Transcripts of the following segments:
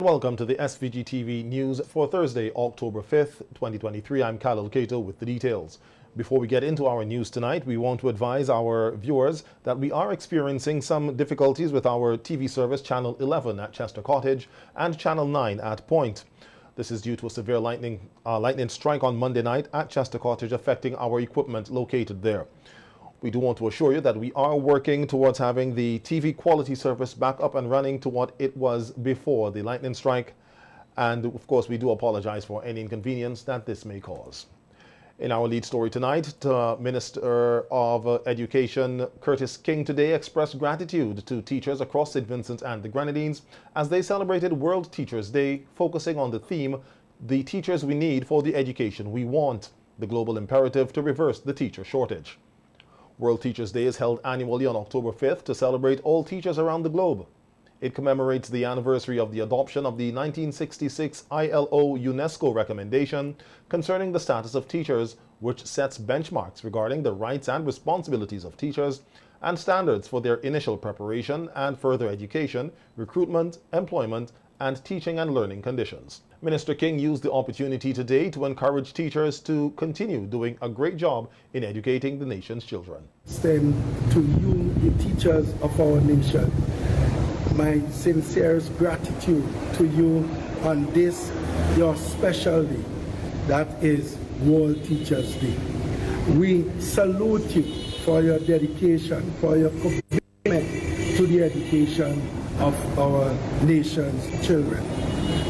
welcome to the SVG-TV news for Thursday, October 5th, 2023. I'm Khalil Kato with the details. Before we get into our news tonight, we want to advise our viewers that we are experiencing some difficulties with our TV service Channel 11 at Chester Cottage and Channel 9 at Point. This is due to a severe lightning strike on Monday night at Chester Cottage affecting our equipment located there. We do want to assure you that we are working towards having the TV quality service back up and running to what it was before the lightning strike. And of course, we do apologize for any inconvenience that this may cause. In our lead story tonight, the Minister of Education, Curtis King, today expressed gratitude to teachers across St. Vincent and the Grenadines as they celebrated World Teachers Day, focusing on the theme, "The Teachers We Need for the Education We Want," the global imperative to reverse the teacher shortage. World Teachers Day is held annually on October 5th to celebrate all teachers around the globe. It commemorates the anniversary of the adoption of the 1966 ILO UNESCO recommendation concerning the status of teachers, which sets benchmarks regarding the rights and responsibilities of teachers and standards for their initial preparation and further education, recruitment, employment, and teaching and learning conditions. Minister King used the opportunity today to encourage teachers to continue doing a great job in educating the nation's children. Extend to you, the teachers of our nation, my sincerest gratitude to you on this, your special day, that is World Teachers Day. We salute you for your dedication, for your commitment to the education of our nation's children.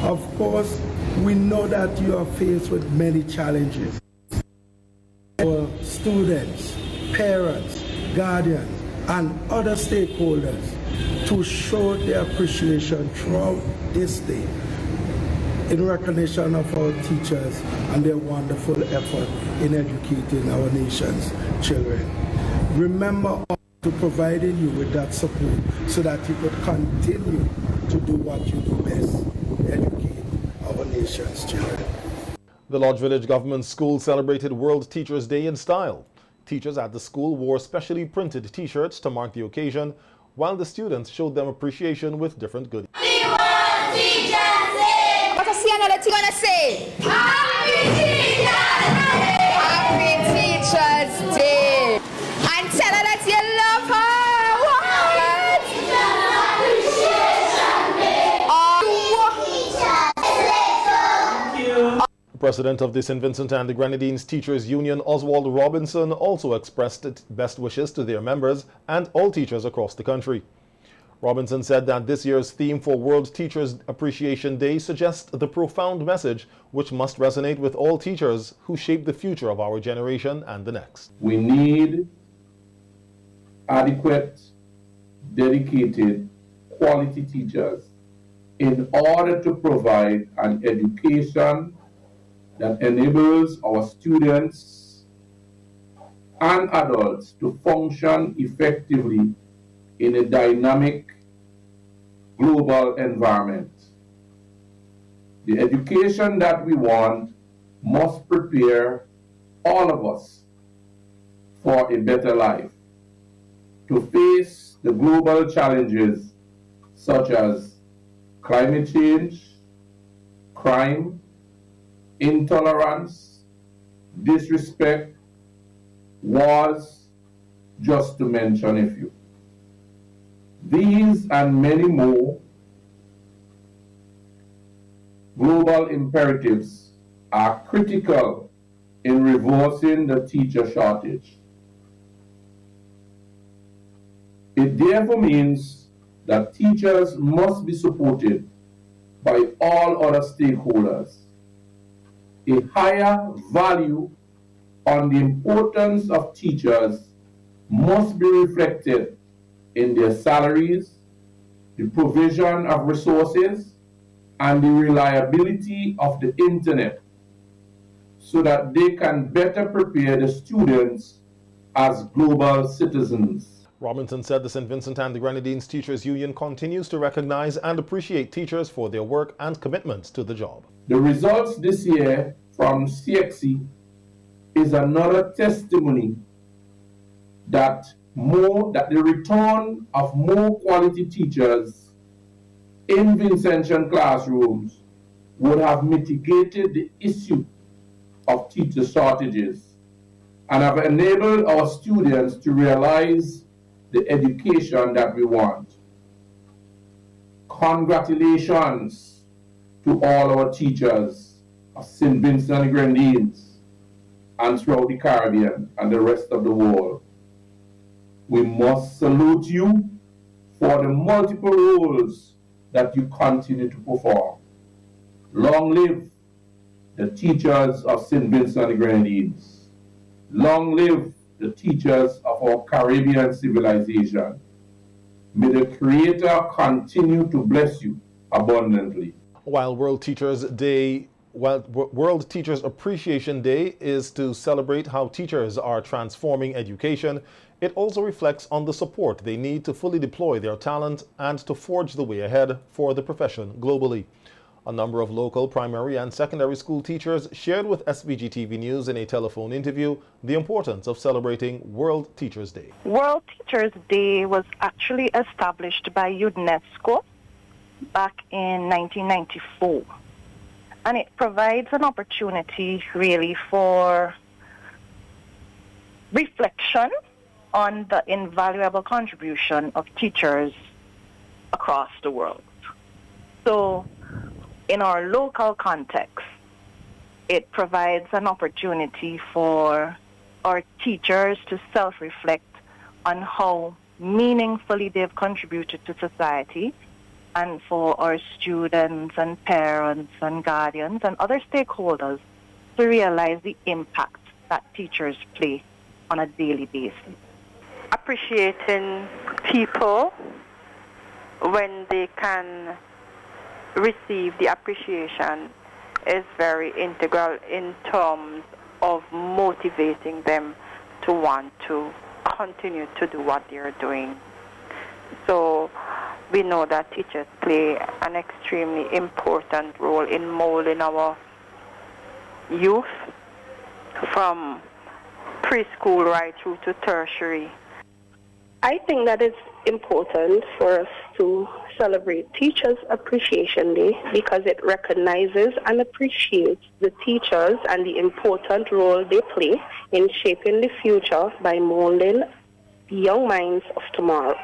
Of course, we know that you are faced with many challenges. Our students, parents, guardians, and other stakeholders to show their appreciation throughout this day in recognition of our teachers and their wonderful effort in educating our nation's children. Remember to providing you with that support so that you could continue to do what you do best, educate our nation's children. The Lodge Village Government School celebrated World Teachers Day in style. Teachers at the school wore specially printed t-shirts to mark the occasion, while the students showed them appreciation with different goodies. Happy World Teachers Day! What is another thing gonna say? Happy Teachers Day! Happy Teachers Day! And tell her that you love her! What? Appreciation Day! Thank you. President of the St. Vincent and the Grenadines Teachers Union, Oswald Robinson, also expressed best wishes to their members and all teachers across the country. Robinson said that this year's theme for World Teachers Appreciation Day suggests the profound message which must resonate with all teachers who shape the future of our generation and the next. We need adequate, dedicated, quality teachers in order to provide an education that enables our students and adults to function effectively in a dynamic global environment. The education that we want must prepare all of us for a better life, to face the global challenges such as climate change, crime, intolerance, disrespect, wars, just to mention a few. These and many more global imperatives are critical in reversing the teacher shortage. It therefore means that teachers must be supported by all other stakeholders. A higher value on the importance of teachers must be reflected in their salaries, the provision of resources, and the reliability of the internet so that they can better prepare the students as global citizens. Robinson said the St. Vincent and the Grenadines Teachers Union continues to recognize and appreciate teachers for their work and commitment to the job. The results this year from CXC is another testimony that the return of more quality teachers in Vincentian classrooms would have mitigated the issue of teacher shortages and have enabled our students to realize the education that we want. Congratulations to all our teachers of St. Vincent and the Grenadines and throughout the Caribbean and the rest of the world. We must salute you for the multiple roles that you continue to perform. Long live the teachers of St. Vincent and the Grenadines. Long live the teachers of our Caribbean civilization. May the Creator continue to bless you abundantly. While World Teachers Appreciation Day is to celebrate how teachers are transforming education, it also reflects on the support they need to fully deploy their talent and to forge the way ahead for the profession globally. A number of local primary and secondary school teachers shared with SVG-TV News in a telephone interview the importance of celebrating World Teachers Day. World Teachers Day was actually established by UNESCO back in 1994. And it provides an opportunity really for reflection on the invaluable contribution of teachers across the world. So in our local context, it provides an opportunity for our teachers to self-reflect on how meaningfully they've contributed to society, and for our students and parents and guardians and other stakeholders to realize the impact that teachers play on a daily basis. Appreciating people when they can receive the appreciation is very integral in terms of motivating them to want to continue to do what they're doing. So we know that teachers play an extremely important role in molding our youth from preschool right through to tertiary. I think that it's important for us to celebrate Teachers Appreciation Day because it recognizes and appreciates the teachers and the important role they play in shaping the future by molding the young minds of tomorrow.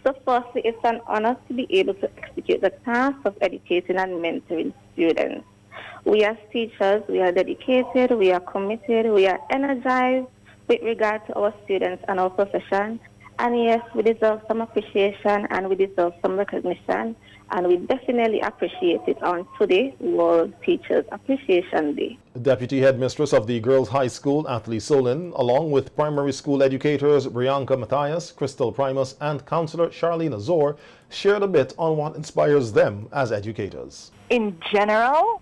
So firstly, it's an honor to be able to execute the task of educating and mentoring students. We as teachers, we are dedicated, we are committed, we are energized with regard to our students and our profession. And yes, we deserve some appreciation and we deserve some recognition. And we definitely appreciate it on today, World Teachers Appreciation Day. Deputy Headmistress of the Girls High School, Athley Solin, along with primary school educators Brianka Matthias, Crystal Primus, and Councillor Charlene Azor, shared a bit on what inspires them as educators. In general,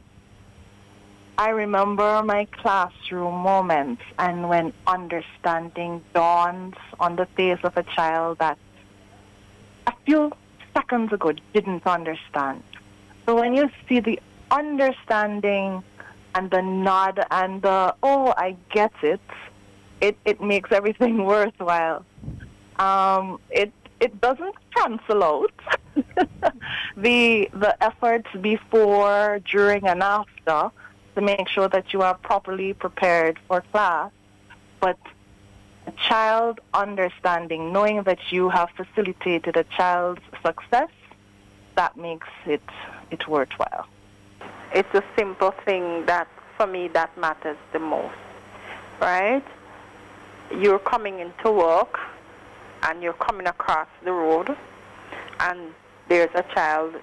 I remember my classroom moments and when understanding dawns on the face of a child that a few seconds ago didn't understand. So when you see the understanding and the nod and the, oh, I get it, it makes everything worthwhile. It doesn't cancel out the efforts before, during, and after to make sure that you are properly prepared for class, but a child understanding, knowing that you have facilitated a child's success, that makes it worthwhile. It's a simple thing that, for me, that matters the most, right? You're coming into work and you're coming across the road and there's a child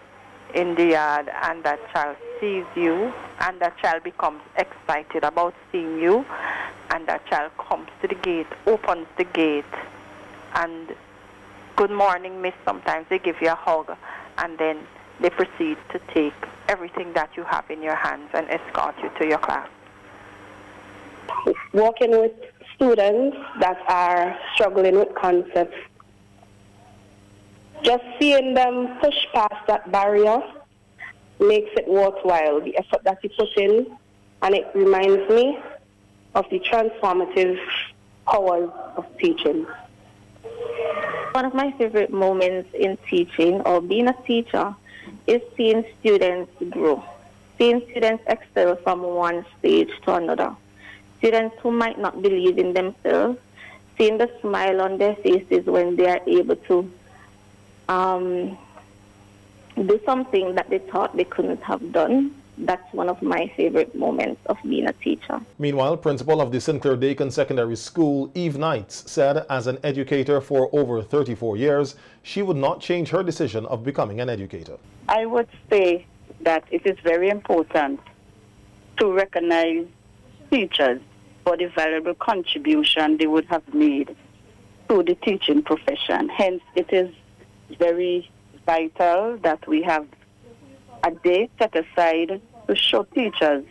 in the yard and that child sees you and that child becomes excited about seeing you and that child comes to the gate, opens the gate and good morning miss, sometimes they give you a hug and then they proceed to take everything that you have in your hands and escort you to your class. Working with students that are struggling with concepts, just seeing them push past that barrier makes it worthwhile, the effort that you put in, and it reminds me of the transformative powers of teaching. One of my favorite moments in teaching or being a teacher is seeing students grow, seeing students excel from one stage to another. Students who might not believe in themselves, seeing the smile on their faces when they are able to do something that they thought they couldn't have done. That's one of my favorite moments of being a teacher. Meanwhile, principal of the St. Clair Dakin Secondary School, Eve Knights, said as an educator for over 34 years, she would not change her decision of becoming an educator. I would say that it is very important to recognize teachers for the valuable contribution they would have made to the teaching profession. Hence, it is very vital that we have a day set aside to show teachers,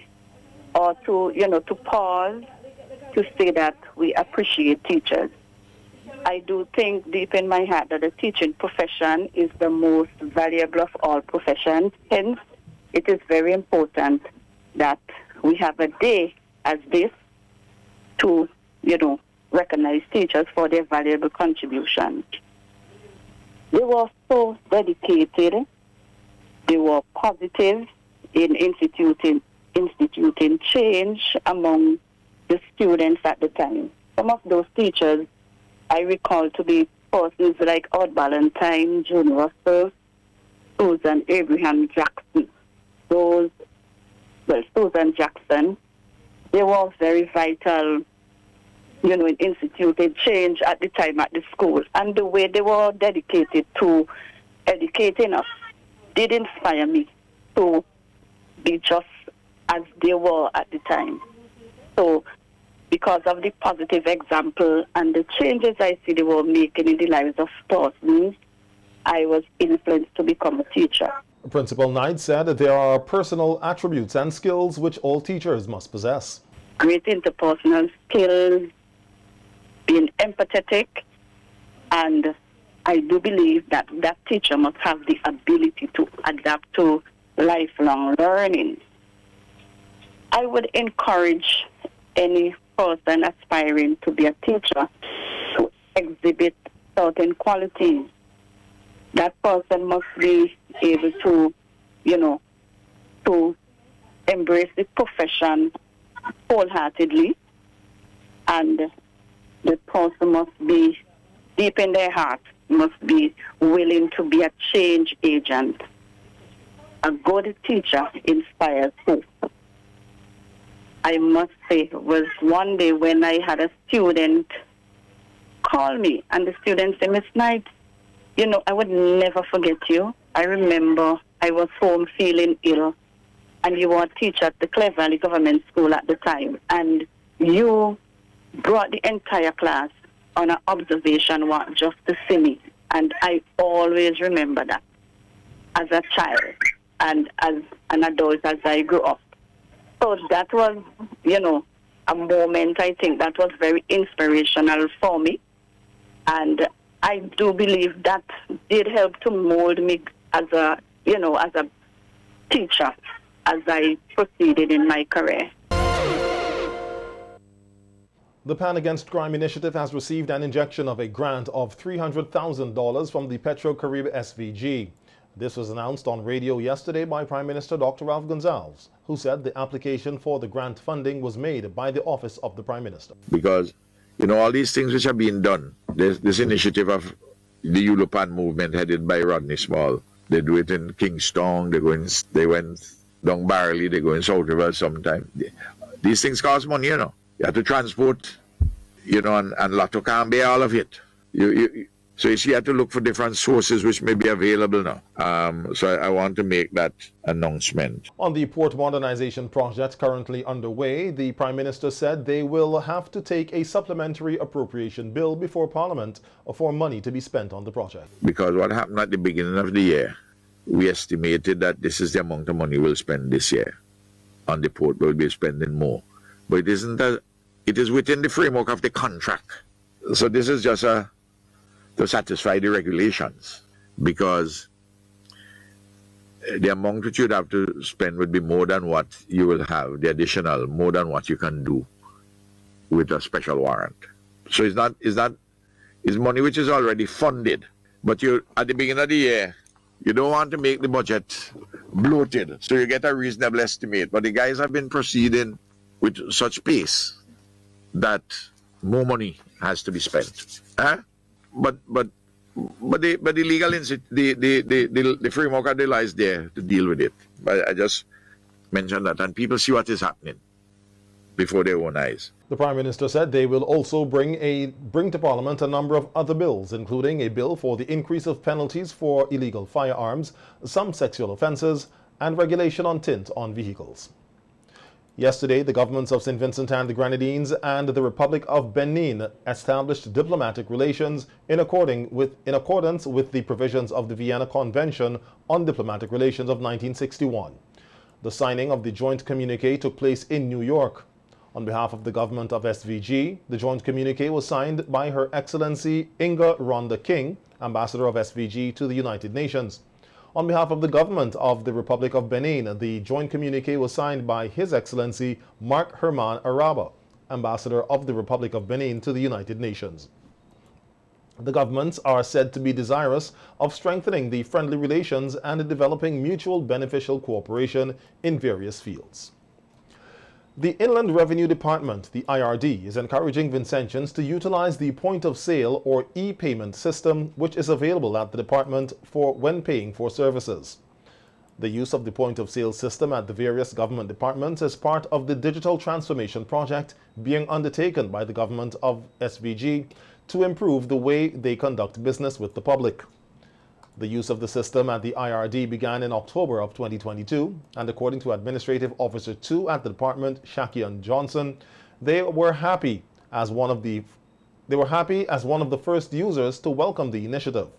or to, to pause to say that we appreciate teachers. I do think deep in my heart that the teaching profession is the most valuable of all professions. Hence, it is very important that we have a day as this to, recognize teachers for their valuable contributions. They were so dedicated. They were positive in instituting change among the students at the time. Some of those teachers I recall to be persons like Art Ballantyne, June Russell, Susan Abraham Jackson. Susan Jackson, they were very vital, in instituting change at the time at the school. And the way they were dedicated to educating us did inspire me to be just as they were at the time. So, because of the positive example and the changes I see they were making in the lives of persons, I was influenced to become a teacher. Principal Knight said that there are personal attributes and skills which all teachers must possess. Great interpersonal skills, being empathetic, and I do believe that that teacher must have the ability to adapt to lifelong learning. I would encourage any person aspiring to be a teacher to exhibit certain qualities. That person must be able to, to embrace the profession wholeheartedly, and the person must be, deep in their heart, must be willing to be a change agent. A good teacher inspires hope. I must say, it was one day when I had a student call me, and the student said, Miss Knight, I would never forget you. I remember I was home feeling ill, and you were a teacher at the Clare Valley Government School at the time, and you brought the entire class on an observation walk just to see me. And I always remember that as a child and as an adult as I grew up. So that was, a moment, I think, that was very inspirational for me. And I do believe that did help to mold me as a, as a teacher as I proceeded in my career. The Pan Against Crime Initiative has received an injection of a grant of $300,000 from the Petro-Carib SVG. This was announced on radio yesterday by Prime Minister Dr. Ralph Gonsalves, who said the application for the grant funding was made by the Office of the Prime Minister. Because, all these things which are being done, this initiative of the Europan movement headed by Rodney Small, they do it in Kingston, they went down Barley, they go in South River sometime. These things cost money, You have to transport, and Lotto can't bear all of it. So you see, you have to look for different sources which may be available now. So I want to make that announcement. On the port modernization project currently underway, the Prime Minister said they will have to take a supplementary appropriation bill before Parliament for money to be spent on the project. Because what happened at the beginning of the year, we estimated that this is the amount of money we'll spend this year. On the port, we'll be spending more. But it isn't it is within the framework of the contract. So this is just to satisfy the regulations, because the amount which you'd have to spend would be more than what you will have, the additional, more than what you can do with a special warrant. So it's money which is already funded. But at the beginning of the year, You don't want to make the budget bloated, so you get a reasonable estimate. But the guys have been proceeding with such pace that more money has to be spent. But the legal the framework lies there to deal with it. But I just mentioned that, and people see what is happening before their own eyes. The Prime Minister said they will also bring to Parliament a number of other bills, including a bill for the increase of penalties for illegal firearms, some sexual offences, and regulation on tint on vehicles. Yesterday, the governments of St. Vincent and the Grenadines and the Republic of Benin established diplomatic relations in accordance with the provisions of the Vienna Convention on Diplomatic Relations of 1961. The signing of the joint communique took place in New York. On behalf of the government of SVG, the joint communique was signed by Her Excellency Inga Rhonda King, Ambassador of SVG to the United Nations. On behalf of the government of the Republic of Benin, the joint communique was signed by His Excellency Mark Herman Araba, Ambassador of the Republic of Benin to the United Nations. The governments are said to be desirous of strengthening the friendly relations and developing mutual beneficial cooperation in various fields. The Inland Revenue Department, the IRD, is encouraging Vincentians to utilize the point-of-sale or e-payment system which is available at the department when paying for services. The use of the point-of-sale system at the various government departments is part of the digital transformation project being undertaken by the government of SVG to improve the way they conduct business with the public. The use of the system at the IRD began in October of 2022, and according to Administrative Officer 2 at the department, Shakian Johnson, they were happy as one of the first users to welcome the initiative.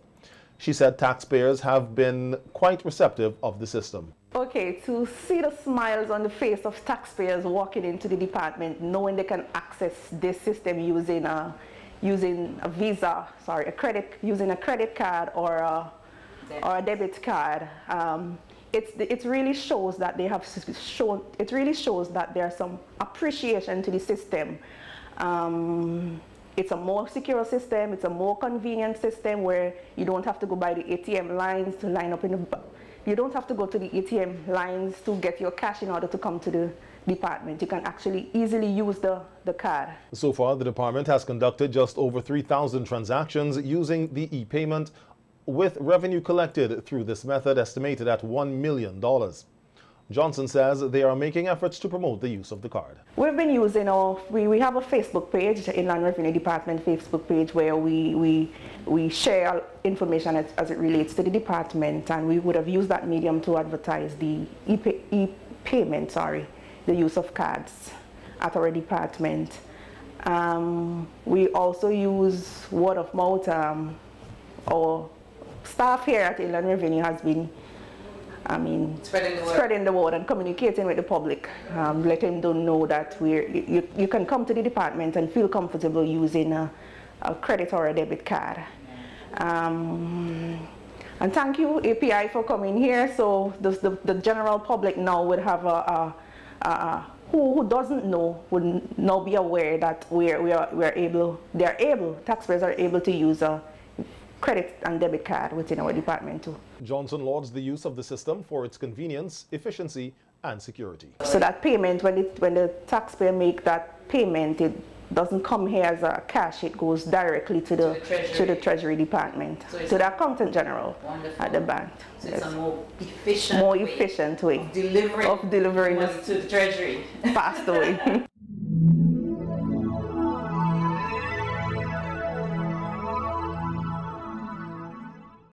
She said taxpayers have been quite receptive of the system. Okay, to see the smiles on the face of taxpayers walking into the department, knowing they can access this system using a Visa, using a credit card or a debit card, it really shows that they have shown. It really shows that there's some appreciation to the system. It's a more secure system. It's a more convenient system where you don't have to go by the ATM lines to line up in the. You don't have to go to the ATM lines to get your cash in order to come to the department. You can actually easily use the card. So far, the department has conducted just over 3,000 transactions using the e-payment, with revenue collected through this method estimated at $1 million. Johnson says they are making efforts to promote the use of the card. We've been using we have a Facebook page, the Inland Revenue Department Facebook page, where we share information as it relates to the department, and we would have used that medium to advertise the e-payment, the use of cards at our department. We also use word of mouth. Our staff here at Inland Revenue has been, spreading the word and communicating with the public, letting them know that you can come to the department and feel comfortable using a credit or a debit card. And thank you, API, for coming here. So the general public now would have who doesn't know would now be aware that taxpayers are able to use a credit and debit card within our department too. Johnson lauds the use of the system for its convenience, efficiency, and security. So that payment, when the taxpayer make that payment, it doesn't come here as a cash. It goes directly to the Treasury Department, to the Accountant General at the bank. So it's a more efficient way of delivering this to the Treasury. Fast way.